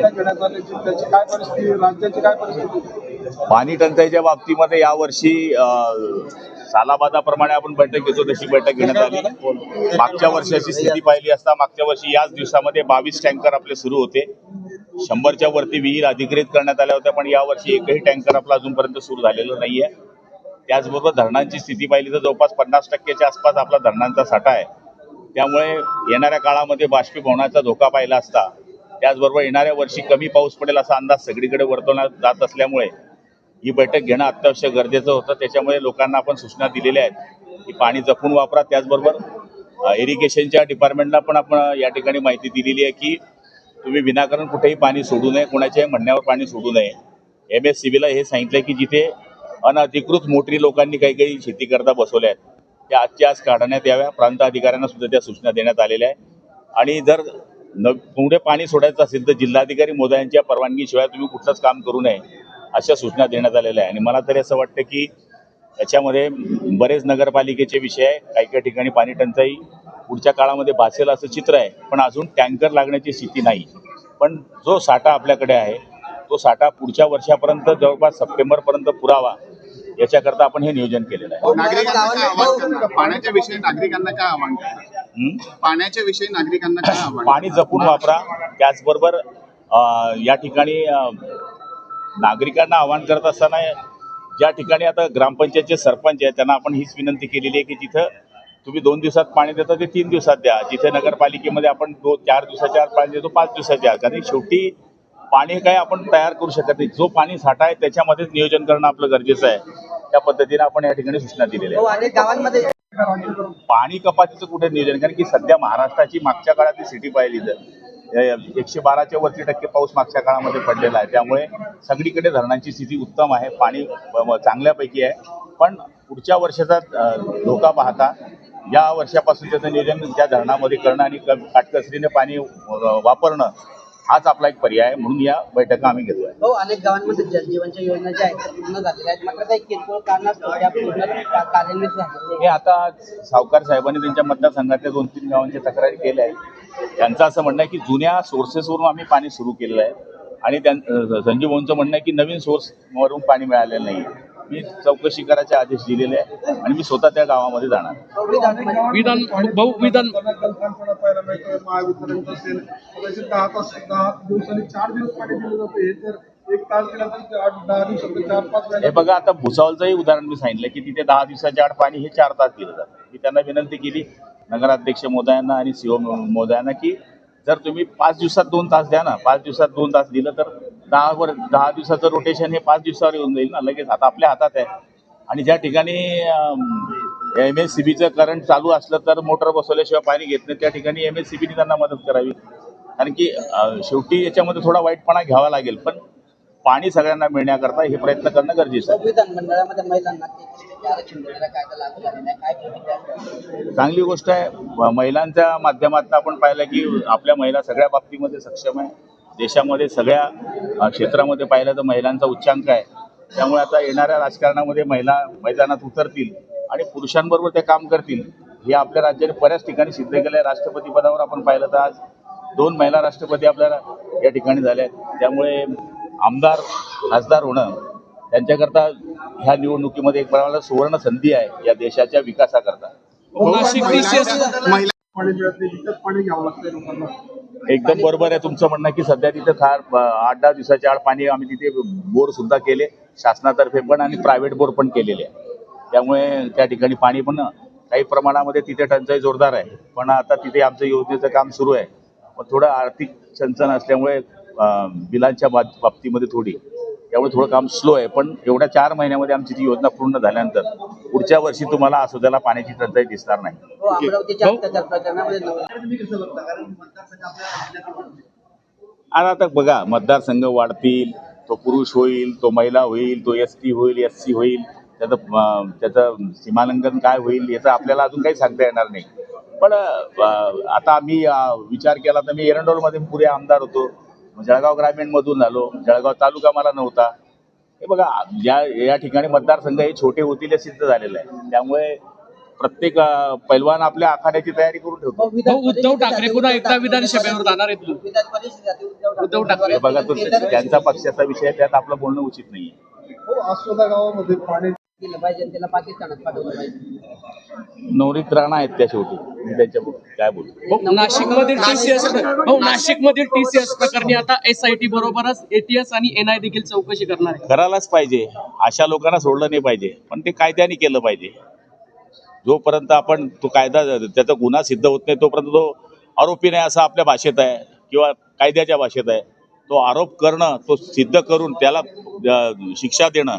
घेण्यात आले त्याची काय परिस्थिती, राज्याची काय परिस्थिती? पाणी टंचाईच्या बाबतीमध्ये यावर्षी सालाबादाप्रमाणे आपण बैठक घेतो तशी बैठक घेण्यात आली. मागच्या वर्षाची स्थिती पाहिली असता मागच्या वर्षी याच दिवसामध्ये 22 टँकर आपले सुरू होते. 100च्या वरती विहीर अधिकृत करण्यात आल्या होत्या, पण यावर्षी एकही टँकर आपला अजूनपर्यंत सुरू झालेलं नाहीये. त्याचबरोबर धरणांची स्थिती पाहिली तर जवळपास 50% आसपास आपला धरणांचा साठा आहे. त्यामुळे येणाऱ्या काळामध्ये बाष्पीभवनाचा धोका पाहिला असता, त्याचबरोबर येणाऱ्या वर्षी कमी पाऊस पडेल असा अंदाज सगळीकडे वर्तवण्यात जात असल्यामुळे ही बैठक घेणं अत्यावश्यक गरजेचं होतं. त्याच्यामुळे लोकांना आपण सूचना दिलेल्या आहेत की पाणी जपून वापरा. त्याचबरोबर इरिगेशनच्या डिपार्टमेंटला पण आपण या ठिकाणी माहिती दिलेली आहे की तुम्ही विनाकारण कुठेही पाणी सोडू नये, कोणाच्याही म्हणण्यावर पाणी सोडू नये. MSCBला हे सांगितलं की जिथे अनधिकृत मोटरी लोकांनी काही शेती करता बसवल्या आहेत त्या आजच्या आज काढण्यात याव्या. प्रांत अधिकाऱ्यांना सुद्धा त्या सूचना देण्यात आलेल्या आहे. आणि जर पुढे पाणी सोडायचं असेल तर जिल्हाधिकारी महोदयांच्या परवानगीशिवाय तुम्ही कुठलंच काम करू नये अशा सूचना देण्यात आलेल्या आहे. आणि मला तरी असं वाटतं की त्याच्यामध्ये बरेच नगरपालिकेचे विषय आहे. काही ठिकाणी पाणी टंचाई पुढच्या काळामध्ये भासेल असं चित्र आहे, पण अजून टँकर लागण्याची स्थिती नाही. पण जो साठा आपल्याकडे आहे तो साठा पुढच्या वर्षापर्यंत जवळपास सप्टेंबरपर्यंत पुरावा याच्याकरता आपण हे नियोजन केलेलं आहे. पाण्याच्या विषयी नागरिकांना काय आव्हान करणार? पाण्याच्या विषयी नागरिकांना काय आव्हान? पाणी जपून वापरा. त्याचबरोबर या ठिकाणी नागरिकांना आवाहन करत असताना ज्या ठिकाणी आता ग्रामपंचायतचे सरपंच आहेत त्यांना आपण हीच विनंती केलेली आहे की जिथं तुम्ही 2 दिवसात पाणी देता ते 3 दिवसात द्या. जिथे नगरपालिकेमध्ये आपण 4 दिवसाच्या आत पाणी देतो 5 दिवसाच्या आत. कारण शेवटी पाणी काय आपण तयार करू शकत नाही. जो पाणी साठा आहे त्याच्यामध्येच नियोजन करणं आपलं गरजेचं आहे. त्या पद्धतीने आपण या ठिकाणी सूचना दिलेल्या आहेत. गावांमध्ये पाणी कपातीचं कुठे नियोजन, कारण की सध्या महाराष्ट्राची मागच्या काळातली स्थिती पाहिली तर 112च्या वरती टक्के पाऊस मागच्या काळामध्ये पडलेला आहे. त्यामुळे सगळीकडे धरणांची स्थिती उत्तम आहे, पाणी चांगल्यापैकी आहे. पण पुढच्या वर्षाचा धोका पाहता या वर्षापासून त्याचं नियोजन त्या धरणामध्ये करणं आणि काटकसरीने पाणी वापरणं हाच आपला एक पर्याय आहे. म्हणून या बैठका आम्ही घेतोय. हो, अनेक गावांमध्ये जलजीवनच्या योजना ज्या आहेत पूर्ण झालेल्या आहेत, मात्र काही किरकोळ कारणास्तव त्या पूर्ण कार्यान्वित झालेल्या हे आता सावकार साहेबांनी त्यांच्या मतदारसंघातल्या 2-3 गावांच्या तक्रारी केल्या आहेत. त्यांचं असं म्हणणं आहे की जुन्या सोर्सेसवरून आम्ही पाणी सुरू केलेलं आहे आणि संजीव भाऊंचं म्हणणं आहे की नवीन सोर्सवरून पाणी मिळालेलं नाही. मी चौकशी करायचे आदेश दिलेले आहे आणि मी स्वतः त्या गावामध्ये जाणार. महावितरणचं असेल 10 दिवसांनी 4 दिवस पाणी दिलं जातं. हे तर 1 तास दिला तर 10 दिवसात 4-5 हे बघा, आता भुसावळचंही उदाहरण मी सांगितलं की तिथे 10 दिवसाच्या आड पाणी हे 4 तास दिलं जातं. मी त्यांना विनंती केली नगराध्यक्ष महोदयांना आणि CO महोदयांना की जर तुम्ही 5 दिवसात 2 तास द्या ना, 5 दिवसात 2 तास दिलं तर 10 दिवसाचं रोटेशन हे 5 दिवसावर येऊन जाईल ना लगेच. आता आपल्या हातात आहे. आणि ज्या ठिकाणी MSCBचं करंट चालू असलं तर मोटर बसवल्याशिवाय पाणी घेत नाही, त्या ठिकाणी MSCBने त्यांना मदत करावी. कारण की शेवटी याच्यामध्ये थोडा वाईटपणा घ्यावा लागेल, पण पाणी सगळ्यांना मिळण्याकरता हे प्रयत्न करणं गरजेचं आहे. विधानमंडळामध्ये महिलांना आरक्षण देण्याचा कायदा लागू झालेला आहे, काय प्रतिक्रिया? चांगली गोष्ट आहे. महिलांच्या माध्यमातून आपण पाहिलं की आपल्या महिला सगळ्या बाबतीमध्ये सक्षम आहे. देशामध्ये सगळ्या क्षेत्रामध्ये पाहिलं तर महिलांचा उच्चांक आहे. त्यामुळे आता येणाऱ्या राजकारणामध्ये महिला मैदानात उतरतील आणि पुरुषांबरोबर ते काम करतील हे आपल्या राज्याने बऱ्याच ठिकाणी सिद्ध केलं आहे. राष्ट्रपती पदावर आपण पाहिलं तर आज 2 महिला राष्ट्रपती आपल्याला या ठिकाणी झाल्या आहेत. त्यामुळे आमदार खासदार होणं त्यांच्याकरता ह्या निवडणुकीमध्ये एक प्रमाणात सुवर्ण संधी आहे या देशाच्या विकासाकरता. पाणी घ्यावं लागतंय लोकांना. एकदम बरोबर आहे तुमचं म्हणणं की सध्या तिथं 8-10 दिवसाच्या आड पाणी आम्ही तिथे बोर सुद्धा केले शासनातर्फे पण आणि प्रायव्हेट बोर पण केलेले आहे. त्यामुळे त्या ठिकाणी पाणी पण काही प्रमाणामध्ये तिथे टंचाई जोरदार आहे. पण आता तिथे आमचं योजनेचं काम सुरू आहे. पण थोडं आर्थिक चणचण असल्यामुळे बिलांच्या बाबतीमध्ये त्यामुळे थोडं काम स्लो आहे. पण एवढ्या 4 महिन्यामध्ये आमची ती योजना पूर्ण झाल्यानंतर पुढच्या वर्षी तुम्हाला असोद्याला पाण्याची टंचाई दिसणार नाही. आता बघा, मतदारसंघ वाढतील, तो पुरुष होईल, तो महिला होईल, तो ST होईल, SC होईल, त्याचं सीमालंघन काय होईल याचं आपल्याला अजून काही सांगता येणार नाही. पण आता आम्ही विचार केला तर मी एरंडोलमध्ये पुरे आमदार होतो, जळगाव ग्रामीणमधून झालो, जळगाव तालुका मला नव्हता. हे बघा, या ठिकाणी मतदारसंघ हे छोटे होतील हे सिद्ध झालेलं आहे. त्यामुळे प्रत्येक पैलवान आपल्या आखाड्याची तयारी करून ठेवतो. उद्धव ठाकरे पुन्हा एकदा विधानसभेवर जाणार आहेत. विधान परिषदेसाठी उद्धव ठाकरे. हे बघा, तो त्यांचा पक्षाचा विषय आहे, त्यात आपलं बोलणं उचित नाहीये. हो, आसोदा गावामध्ये पाणी केलं पाहिजे आणि त्याला पाकिस्तानात पाठवलं पाहिजे. नवनीत राणा आहेत त्या शेवटी, मी त्यांच्या काय बोलतो. नाशिकमधील TCS प्रकरणी आता SIT बरोबरच ATS आणि NI देखील चौकशी करणार आहे. करायलाच पाहिजे, अशा लोकांना सोडलं नाही पाहिजे, पण ते कायद्याने केलं पाहिजे. जोपर्यंत आपण तो कायदा त्याचा गुन्हा सिद्ध होत नाही तोपर्यंत तो आरोपी नाही असं आपल्या भाषेत आहे किंवा कायद्याच्या भाषेत आहे. तो आरोप करणं, तो सिद्ध करून त्याला शिक्षा देणं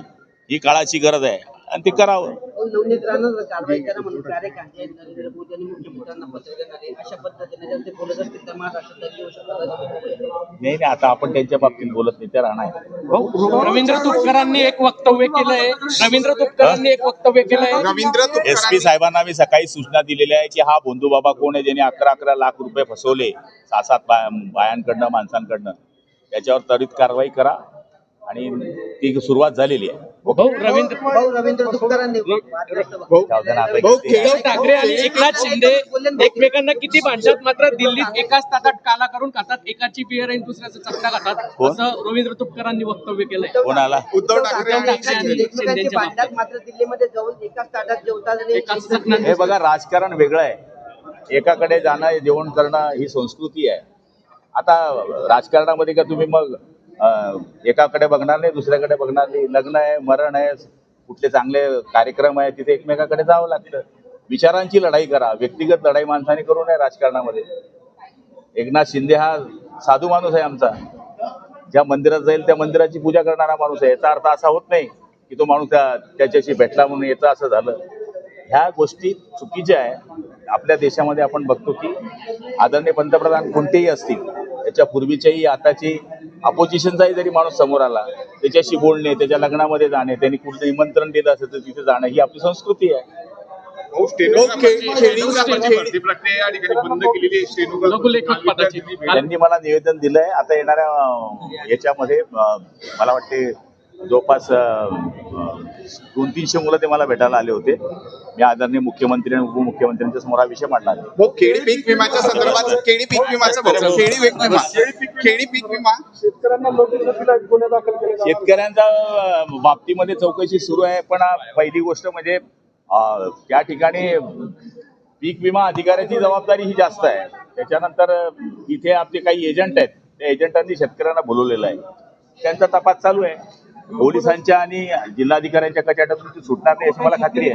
ही काळाची गरज आहे आणि ते करावं. नवनीत राणा कारवाई करा म्हणून कार्यकर्ते नरेंद्र मोदी आणि मुख्यमंत्र्यांना पत्र देणार आहे. अशा पद्धतीने जर ते बोलत असतील तर महाराष्ट्रात येऊ शकतात. नाही, आता आपण त्यांच्या बाबतीत बोलत नाही, त्या राणा आहे. रवींद्र तुपकरांनी एक वक्तव्य केलंय. SP साहेबांना मी सकाळी सूचना दिलेल्या आहे की हा भोंदू बाबा कोण आहे ज्यांनी 11 लाख रुपये फसवले 6-7 बायांकडनं, माणसांकडनं, त्याच्यावर त्वरित कारवाई करा आणि ती सुरुवात झालेली आहे. रवींद्र तुपकरांनी उद्धव ठाकरे आणि एकनाथ शिंदे एकमेकांना किती भांडतात, मात्र दिल्लीत एकाच ताटात काला करून खातात, एकाची बियर आणि दुसऱ्याचा चपटा खातात, असं रवींद्र तुपकरांनी वक्तव्य केलंय. कोणाला? उद्धव ठाकरे आणि एकमेकांची भांडतात, मात्र दिल्लीमध्ये जाऊन एकाच ताटात जेवतात. हे बघा, राजकारण वेगळं आहे. एकाकडे जाणं, जेवण करणं ही संस्कृती आहे. आता राजकारणामध्ये का तुम्ही मग एकाकडे बघणार नाही, दुसऱ्याकडे बघणार नाही. लग्न आहे, मरण आहे, कुठले चांगले कार्यक्रम आहे, तिथे एकमेकाकडे जावं लागतं. विचारांची लढाई करा, व्यक्तिगत लढाई माणसाने करू नये राजकारणामध्ये. एकनाथ शिंदे हा साधू माणूस आहे आमचा, ज्या मंदिरात जाईल त्या मंदिराची पूजा करणारा माणूस आहे. याचा अर्थ असा होत नाही की तो माणूस त्याच्याशी भेटला म्हणून याचं असं झालं. ह्या गोष्टी चुकीच्या आहे. आपल्या देशामध्ये आपण बघतो की आदरणीय पंतप्रधान कोणतेही असतील, त्याच्या पूर्वीच्याही आताची अपोजिशनचाही जरी माणूस समोर आला, त्याच्याशी बोलणे, त्याच्या लग्नामध्ये जाणे, त्यांनी कुठलं निमंत्रण दिलं असेल तर तिथे जाणं ही आपली संस्कृती आहे. त्यांनी मला निवेदन दिलंय. आता येणाऱ्या याच्यामध्ये मला वाटते जवळपास 200-300 मुलं ते मला भेटायला आले होते. मी आदरणीय मुख्यमंत्री आणि उपमुख्यमंत्र्यांच्या समोर हा विषय मांडला. खेडी पीक विम्याच्या संदर्भात खेडी पीक विमा शेतकऱ्यांना नोटीस दिला, गुन्हे दाखल केले. शेतकऱ्यांच्या बाबतीमध्ये चौकशी सुरू आहे, पण पहिली गोष्ट म्हणजे त्या ठिकाणी पीक विमा अधिकाऱ्याची जबाबदारी ही जास्त आहे. त्याच्यानंतर इथे आपले काही एजंट आहेत, त्या एजंटांनी शेतकऱ्यांना बोलवलेलं आहे, त्यांचा तपास चालू आहे. पोलिसांच्या आणि जिल्हाधिकाऱ्यांच्या कचाट्यातून ती सुटणार नाही अशी मला खात्री आहे.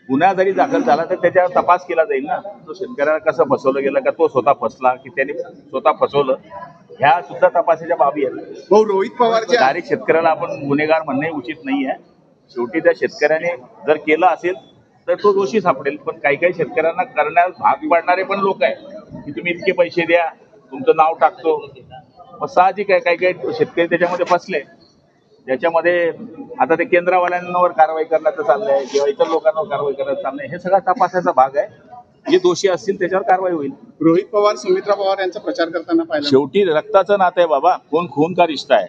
गुन्हा जरी दाखल झाला तर त्याच्यावर तपास केला जाईल ना. तो शेतकऱ्याला कसं फसवलं गेलं, का तो स्वतः फसला की त्याने स्वतः फसवलं, ह्या सुद्धा तपासाच्या बाबी आहेत. रोहित पवारचे डायरेक्ट शेतकऱ्याला आपण गुन्हेगार म्हणणे उचित नाही आहे. शेवटी त्या शेतकऱ्याने जर केलं असेल तर तो दोषी सापडेल. पण काही काही शेतकऱ्यांना करण्यास भाग पाडणारे पण लोक आहेत की तुम्ही इतके पैसे द्या, तुमचं नाव टाकतो. मग साहजिक आहे, काही काही शेतकरी त्याच्यामध्ये फसले. त्याच्यामध्ये आता ते केंद्रवाल्यांवर कारवाई करण्याचं चाललंय किंवा इतर लोकांवर कारवाई करण्याचं चाललंय. हे सगळा तपासाचा भाग आहे. जे दोषी असतील त्याच्यावर कारवाई होईल. रोहित पवार, सुमित्रा पवार यांचा प्रचार करताना पाहिलं. शेवटी रक्ताचं नातं आहे बाबा, कोण खून का रिश्ता आहे.